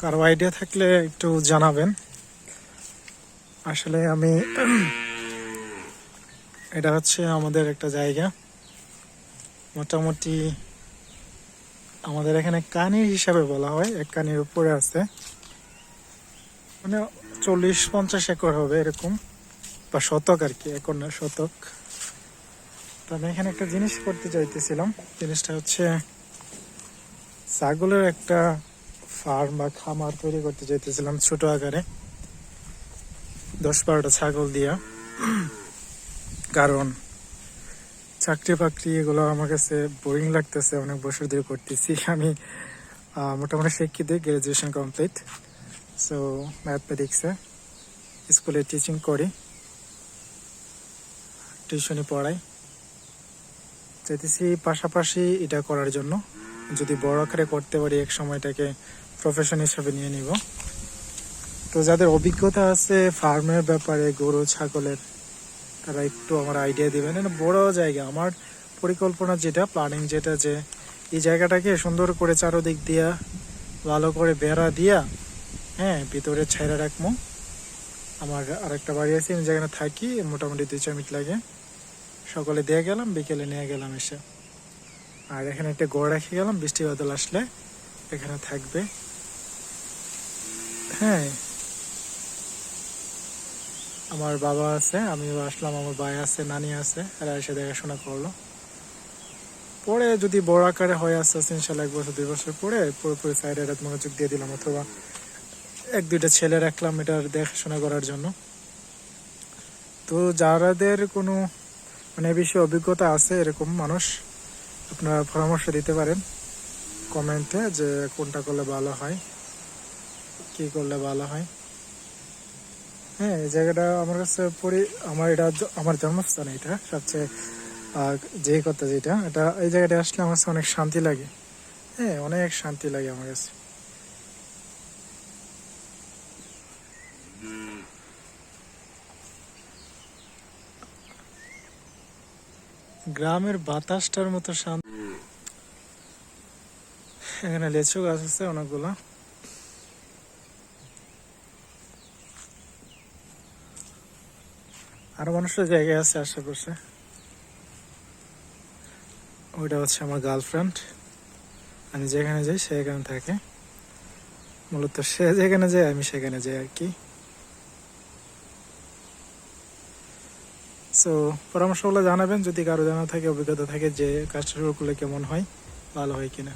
কারো আইডিয়া থাকলে একটু জানাবেন। আসলে আমি এটা হচ্ছে আমাদের একটা জায়গা, মোটামুটি আমাদের এখানে কানির হিসাবে বলা হয়, এক কানির উপরে আছে, মানে 40-50 একর হবে এরকম, বা শতক আর কি, একর না শতক। তো আমি এখানে একটা জিনিস করতে চাইতেছিলাম, জিনিসটা হচ্ছে ছাগলের একটা ফার্ম বা খামার তৈরি করতে চাইতেছিলাম ছোট আকারে, 10-12টা ছাগল দিয়া। কারণ চাকরি বাকরি এগুলো আমার কাছে বোরিং লাগতেছে, অনেক বছর ধরে করতেছি আমি। মোটামুটি শিক্ষিত, গ্রাজুয়েশন কমপ্লিট। সো ম্যাথমেটিক্সে স্কুলে টিচিং করি, টিউশনি পড়াই। চাইতেছি পাশাপাশি এটা করার জন্য, যদি বড় আকারে করতে পারি এক সময়টাকে প্রফেশন হিসেবে নিয়ে নিব। তো যাদের অভিজ্ঞতা আছে ফার্মের ব্যাপারে, গরু ছাগলের, তারা একটু আমার আইডিয়া দিবেন। বড় জায়গা আমার পরিকল্পনা, যেটা প্ল্যানিং, যেটা যে এই জায়গাটাকে সুন্দর করে চারোদিক দিয়া ভালো করে বেড়া দিয়া, হ্যাঁ, ভিতরে ছাইরা রাখবো। আমার আরেকটা বাড়ি আছে, আমি যেখানে থাকি, মোটামুটি 2-4 মিনিট লাগে, সকালে দিয়ে গেলাম, বিকেলে নিয়ে গেলাম এসে। আর এখানে একটা গড় রেখে গেলাম, বৃষ্টি বাদল আসলে এখানে থাকবে। হ্যাঁ, আমার বাবা আছে, আমিও আসলাম, আমার ভাই আছে, নানি আছে, এরা এসে দেখাশোনা করলো। পরে যদি বড় আকারে হয় আস্তে আস্তে ইনশাল্লাহ 1-2 বছর পরে পুরোপুরি সাইডে মনোযোগ দিয়ে দিলাম, অথবা 1-2টা ছেলে রাখলাম এটার দেখাশোনা করার জন্য। তো যারাদের কোনো মানে বেশি অভিজ্ঞতা আছে এরকম মানুষ, আপনারা পরামর্শ দিতে পারেন কমেন্টে, যে কোনটা করলে ভালো হয়, কি করলে ভালো হয়। হ্যাঁ, এই জায়গাটা আমার কাছে আমার এটা আমার জন্মস্থান, এটা সবচেয়ে যে কথা যেটা, এটা এই জায়গাটা আসলে আমার কাছে অনেক শান্তি লাগে। হ্যাঁ, অনেক শান্তি লাগে আমার কাছে। গ্রামের বাতাসটার মতো শান্তি। এখানে লিচু গাছ আছে অনেকগুলো। আরো মানুষের জায়গায় আছে আশেপাশে। ওইটা হচ্ছে আমার গার্লফ্রেন্ড, আমি যেখানে যাই সে এখানে থাকে। মূলত সে যেখানে যায় আমি সেখানে যাই আর কি। সো পরামর্শগুলো জানাবেন যদি কারো জানা থাকে, অভিজ্ঞতা থাকে, যে কাজটা শুরু করলে কেমন হয়, ভালো হয় কিনা।